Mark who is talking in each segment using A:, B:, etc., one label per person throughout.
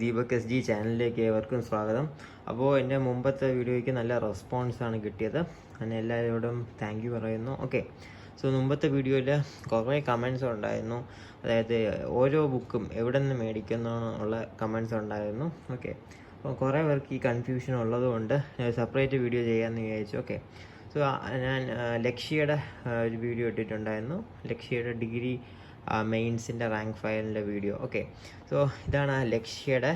A: Deepak S G ചാനലിലേക്ക് ഏവർക്കും സ്വാഗതം. അപ്പോൾ എൻ്റെ മുമ്പത്തെ വീഡിയോയ്ക്ക് നല്ല റെസ്പോൺസാണ് കിട്ടിയത്. ഞാൻ എല്ലാവരോടും താങ്ക് യു പറയുന്നു. ഓക്കെ, സോ മുമ്പത്തെ വീഡിയോയിൽ കുറേ കമൻസ് ഉണ്ടായിരുന്നു. അതായത് ഓരോ ബുക്കും എവിടെ നിന്ന് മേടിക്കുന്നുള്ള കമൻസ് ഉണ്ടായിരുന്നു. ഓക്കെ, അപ്പോൾ കുറേ പേർക്ക് ഈ കൺഫ്യൂഷൻ ഉള്ളതുകൊണ്ട് സെപ്പറേറ്റ് വീഡിയോ ചെയ്യാമെന്ന് വിചാരിച്ചു. ഓക്കെ, സോ ഞാൻ ലക്ഷ്യയുടെ ഒരു വീഡിയോ ഇട്ടിട്ടുണ്ടായിരുന്നു. ലക്ഷ്യയുടെ ഡിഗ്രി മെയിൻസിൻ്റെ റാങ്ക് ഫയലിൻ്റെ വീഡിയോ. ഓക്കെ, സോ ഇതാണ് ലക്ഷ്യയുടെ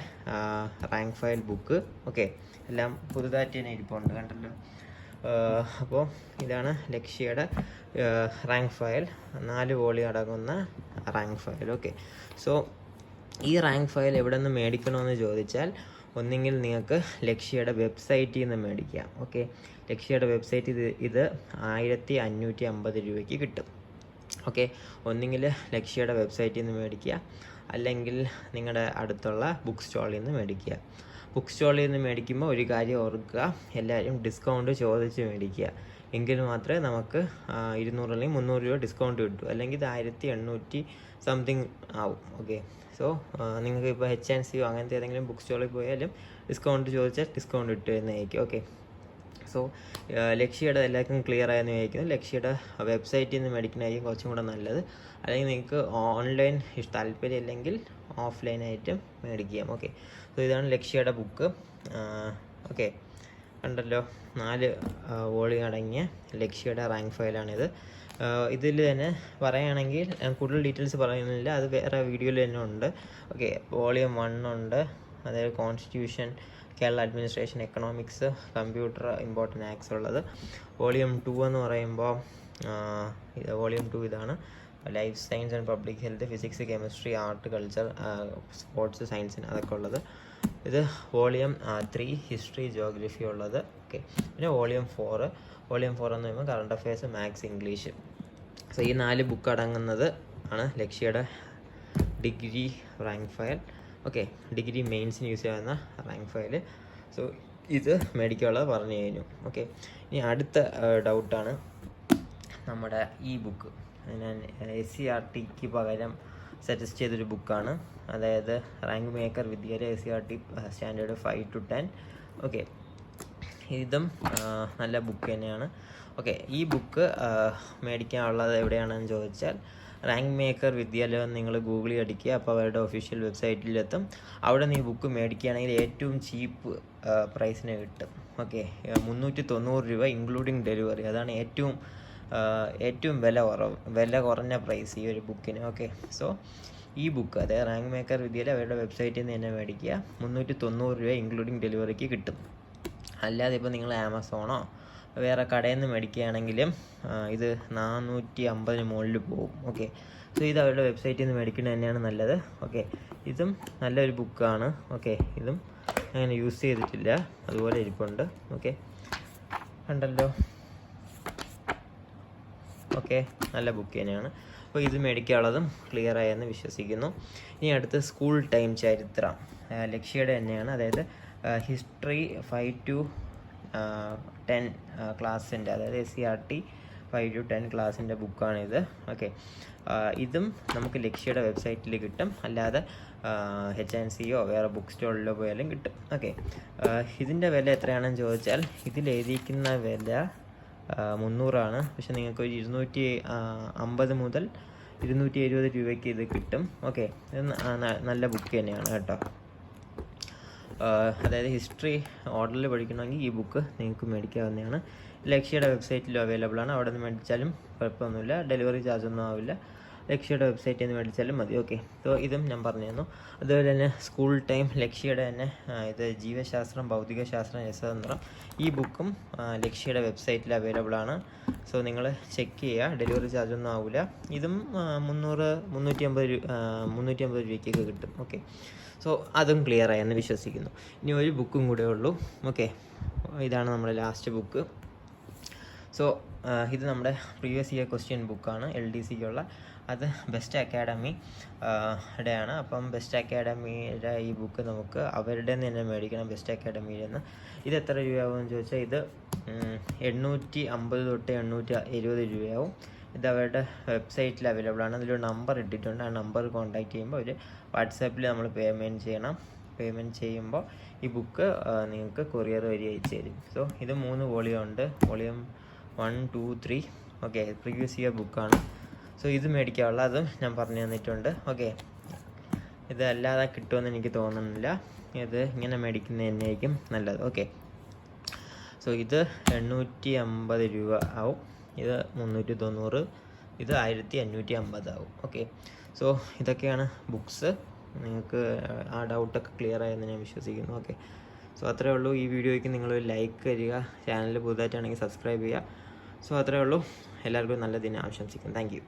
A: റാങ്ക് ഫയൽ ബുക്ക്. ഓക്കെ, എല്ലാം പുതുതായിട്ട് തന്നെ ഇരിപ്പുണ്ട്, കണ്ടല്ലോ. അപ്പോൾ ഇതാണ് ലക്ഷ്യയുടെ റാങ്ക് ഫയൽ, 4 വോളിയം അടങ്ങുന്ന റാങ്ക് ഫയൽ. ഓക്കെ, സോ ഈ റാങ്ക് ഫയൽ എവിടെ നിന്ന് മേടിക്കണമെന്ന് ചോദിച്ചാൽ ഒന്നെങ്കിൽ നിങ്ങൾക്ക് ലക്ഷ്യയുടെ വെബ്സൈറ്റിൽ നിന്ന് മേടിക്കാം. ഓക്കെ, ലക്ഷ്യയുടെ വെബ്സൈറ്റ് ഇത് 1550 രൂപയ്ക്ക് കിട്ടും. ഓക്കെ, ഒന്നെങ്കിൽ ലക്ഷ്യയുടെ വെബ്സൈറ്റിൽ നിന്ന് മേടിക്കുക, അല്ലെങ്കിൽ നിങ്ങളുടെ അടുത്തുള്ള ബുക്ക് സ്റ്റാളിൽ നിന്ന് മേടിക്കുക. ബുക്ക് സ്റ്റാളിൽ നിന്ന് മേടിക്കുമ്പോൾ ഒരു കാര്യം ഓർക്കുക, എല്ലാവരും ഡിസ്കൗണ്ട് ചോദിച്ച് മേടിക്കുക. എങ്കിൽ മാത്രമേ നമുക്ക് 200 അല്ലെങ്കിൽ 300 രൂപ ഡിസ്കൗണ്ട് കിട്ടൂ. അല്ലെങ്കിൽ ഇത് 1800 സംതിങ് ആവും. ഓക്കെ, സോ നിങ്ങൾക്ക് ഇപ്പോൾ HNC അങ്ങനത്തെ ഏതെങ്കിലും ബുക്ക് സ്റ്റാളിൽ പോയാലും ഡിസ്കൗണ്ട് ചോദിച്ചാൽ ഡിസ്കൗണ്ട് കിട്ടുന്നതായിരിക്കും. ഓക്കെ, സോ ലക്ഷ്യയുടെ എല്ലാവർക്കും ക്ലിയർ ആയെന്ന് വിചാരിക്കുന്നു. ലക്ഷ്യയുടെ വെബ്സൈറ്റിൽ നിന്ന് മേടിക്കുന്നതായിരിക്കും കുറച്ചും കൂടെ നല്ലത്. അല്ലെങ്കിൽ നിങ്ങൾക്ക് ഓൺലൈൻ താല്പര്യം ഇല്ലെങ്കിൽ ഓഫ്ലൈനായിട്ടും മേടിക്കാം. ഓക്കെ, സോ ഇതാണ് ലക്ഷ്യയുടെ ബുക്ക്. ഓക്കെ, കണ്ടല്ലോ, 4 വോളിയം അടങ്ങിയ ലക്ഷ്യയുടെ റാങ്ക് ഫയലാണിത്. ഇതിൽ തന്നെ പറയുകയാണെങ്കിൽ കൂടുതൽ ഡീറ്റെയിൽസ് പറയുന്നില്ല, അത് വേറെ വീഡിയോയിൽ തന്നെ ഉണ്ട്. ഓക്കെ, വോളിയം 1 ഉണ്ട്, അതായത് constitution, Kerala administration, economics, computer, important acts ഉള്ളത്. വോളിയം 2 എന്ന് പറയുമ്പോൾ വോളിയം 2 ഇതാണ്, life science and public health, physics, chemistry, art, culture, sports, സയൻസിന് അതൊക്കെ ഉള്ളത്. ഇത് വോളിയം 3 ഹിസ്റ്ററി, ജോഗ്രഫി ഉള്ളത്. ഓക്കെ, പിന്നെ വോളിയം 4 എന്ന് പറയുമ്പോൾ current affairs, maths, English. So ഈ 4 ബുക്ക് അടങ്ങുന്നത് ആണ് ലക്ഷ്യയുടെ degree rank file. Okay, degree മെയിൻസിന് യൂസ് ചെയ്യാവുന്ന റാങ്ക് ഫയൽ. സോ ഇത് മേടിക്കാനുള്ളത് പറഞ്ഞു കഴിഞ്ഞു. ഓക്കെ, ഇനി അടുത്ത ഡൗട്ടാണ് നമ്മുടെ ഈ ബുക്ക്. ഞാൻ SCERTക്ക് പകരം സജസ്റ്റ് ചെയ്തൊരു ബുക്കാണ്, അതായത് റാങ്ക് മേക്കർ വിദ്യാലയ SCERT സ്റ്റാൻഡേർഡ് 5 to 10. ഓക്കെ, ഇതും നല്ല ബുക്ക് തന്നെയാണ്. ഓക്കെ, ഈ ബുക്ക് മേടിക്കാനുള്ളത് എവിടെയാണെന്ന് ചോദിച്ചാൽ റാങ്ക് മേക്കർ വിദ്യാലയം നിങ്ങൾ ഗൂഗിളിൽ അടിക്കുക, അപ്പോൾ അവരുടെ ഒഫീഷ്യൽ വെബ്സൈറ്റിലെത്തും. അവിടെ നിന്ന് ഈ ബുക്ക് മേടിക്കുകയാണെങ്കിൽ ഏറ്റവും ചീപ്പ് പ്രൈസിന് കിട്ടും. ഓക്കെ, 390 രൂപ ഇൻക്ലൂഡിങ് ഡെലിവറി. അതാണ് ഏറ്റവും വില കുറഞ്ഞ പ്രൈസ് ഈ ഒരു ബുക്കിന്. ഓക്കെ, സോ ഈ ബുക്ക്, അതായത് റാങ്ക് മേക്കർ വിദ്യാലയം അവരുടെ വെബ്സൈറ്റിൽ നിന്ന് തന്നെ മേടിക്കുക, 390 രൂപ ഇൻക്ലൂഡിങ് ഡെലിവറിക്ക് കിട്ടും. അല്ലാതെ ഇപ്പോൾ നിങ്ങൾ ആമസോണോ വേറെ കടയിൽ നിന്ന് മേടിക്കുകയാണെങ്കിലും ഇത് 450 മുകളിൽ പോകും. ഓക്കെ, സോ ഇത് അവരുടെ വെബ്സൈറ്റിൽ നിന്ന് മേടിക്കുന്നത് തന്നെയാണ് നല്ലത്. ഓക്കെ, ഇതും നല്ലൊരു ബുക്കാണ്. ഓക്കെ, ഇതും അങ്ങനെ യൂസ് ചെയ്തിട്ടില്ല, അതുപോലെ ഇരിപ്പുണ്ട്. ഓക്കെ, കണ്ടല്ലോ. ഓക്കെ, നല്ല ബുക്ക് തന്നെയാണ്. അപ്പോൾ ഇത് മേടിക്കാനുള്ളതും ക്ലിയർ ആയെന്ന് വിശ്വസിക്കുന്നു. ഇനി അടുത്ത് സ്കൂൾ ടൈം ചരിത്രം ലക്ഷ്യയുടെ തന്നെയാണ്, അതായത് ഹിസ്റ്ററി 5 to 10 ക്ലാസ്സിൻ്റെ, അതായത് SCERT 5 to 10 ക്ലാസ്സിൻ്റെ ബുക്കാണിത്. ഓക്കെ, ഇതും നമുക്ക് ലക്ഷ്യയുടെ വെബ്സൈറ്റിൽ കിട്ടും, അല്ലാതെ HNCയോ വേറെ ബുക്ക് സ്റ്റോളിലോ പോയാലും കിട്ടും. ഓക്കെ, ഇതിൻ്റെ വില എത്രയാണെന്ന് ചോദിച്ചാൽ ഇതിലെഴുതിയിരിക്കുന്ന വില 300 ആണ്. പക്ഷെ നിങ്ങൾക്ക് ഒരു 250 മുതൽ 270 രൂപയ്ക്ക് ഇത് കിട്ടും. ഓക്കെ, ഇത് നല്ല ബുക്ക് തന്നെയാണ് കേട്ടോ. അതായത് ഹിസ്റ്ററി ഓർഡറിൽ പഠിക്കണമെങ്കിൽ ഈ ബുക്ക് നിങ്ങൾക്ക് മേടിക്കാവുന്നതാണ്. ലക്ഷ്യയുടെ വെബ്സൈറ്റിലും അവൈലബിൾ ആണ്, അവിടെ നിന്ന് മേടിച്ചാലും കുഴപ്പമൊന്നുമില്ല, ഡെലിവറി ചാർജ് ഒന്നും ആവില്ല. ലക്ഷ്യയുടെ വെബ്സൈറ്റിൽ നിന്ന് മേടിച്ചാലും മതി. ഓക്കെ, സോ ഇതും ഞാൻ പറഞ്ഞു തന്നു. അതുപോലെ തന്നെ സ്കൂൾ ടൈം ലക്ഷ്യയുടെ തന്നെ ഇത് ജീവശാസ്ത്രം, ഭൗതികശാസ്ത്രം, രസതന്ത്രം, ഈ ബുക്കും ലക്ഷ്യയുടെ വെബ്സൈറ്റിൽ അവൈലബിൾ ആണ്. സോ നിങ്ങൾ ചെക്ക് ചെയ്യുക, ഡെലിവറി ചാർജ് ഒന്നും ആവില്ല. ഇതും 350 രൂപയ്ക്കൊക്കെ കിട്ടും. ഓക്കെ, സോ അതും ക്ലിയർ ആയെന്ന് വിശ്വസിക്കുന്നു. ഇനി ഒരു ബുക്കും കൂടെ ഉള്ളൂ. ഓക്കെ, ഇതാണ് നമ്മുടെ ലാസ്റ്റ് ബുക്ക്. സോ ഇത് നമ്മുടെ പ്രീവിയസ് ഇയർ ക്വസ്റ്റ്യൻ ബുക്കാണ്, LDCക്കുള്ള. അത് ബെസ്റ്റ് അക്കാഡമി ടെയാണ്. അപ്പം ബെസ്റ്റ് അക്കാഡമിയുടെ ഈ ബുക്ക് നമുക്ക് അവരുടെ തന്നെ മേടിക്കണം, ബെസ്റ്റ് അക്കാഡമിയിൽ നിന്ന്. ഇത് എത്ര രൂപയാവുമെന്ന് ചോദിച്ചാൽ ഇത് 850 തൊട്ട് 870 രൂപയാവും. ഇത് അവരുടെ വെബ്സൈറ്റിൽ അവൈലബിൾ ആണ്. അതിലൊരു നമ്പർ ഇട്ടിട്ടുണ്ട്, ആ നമ്പർ കോൺടാക്ട് ചെയ്യുമ്പോൾ അവർ വാട്സാപ്പിൽ നമ്മൾ പേയ്മെൻറ്റ് ചെയ്യണം. പേയ്മെൻറ്റ് ചെയ്യുമ്പോൾ ഈ ബുക്ക് നിങ്ങൾക്ക് കൊറിയർ വഴി അയച്ചു തരും. സോ ഇത് 3 വോളിയം ഉണ്ട്. വോളിയം 1, 2, 3. ഓക്കെ, പ്രീവിയസ് ഇയർ ബുക്കാണ്. സോ ഇത് മേടിക്കാനുള്ള അതും ഞാൻ പറഞ്ഞു തന്നിട്ടുണ്ട്. ഓക്കെ, ഇത് അല്ലാതെ കിട്ടുമെന്ന് എനിക്ക് തോന്നുന്നില്ല. ഇത് ഇങ്ങനെ മേടിക്കുന്നത് തന്നെയായിരിക്കും നല്ലത്. ഓക്കെ, സോ ഇത് 850 രൂപ ആവും. ഇത് 390, ഇത് 1550 ആവും. ഓക്കെ, സോ ഇതൊക്കെയാണ് ബുക്സ്. നിങ്ങൾക്ക് ആ ഡൗട്ടൊക്കെ ക്ലിയർ ആയെന്ന് ഞാൻ വിശ്വസിക്കുന്നു. ഓക്കെ, സോ അത്രയേ ഉള്ളൂ. ഈ വീഡിയോയ്ക്ക് നിങ്ങൾ ലൈക്ക് തരിക, ചാനൽ പുതുതായിട്ടാണെങ്കിൽ സബ്സ്ക്രൈബ് ചെയ്യുക. സോ അത്രയേ ഉള്ളൂ. എല്ലാവർക്കും നല്ല ദിനം ആശംസിക്കുന്നു. Thank you.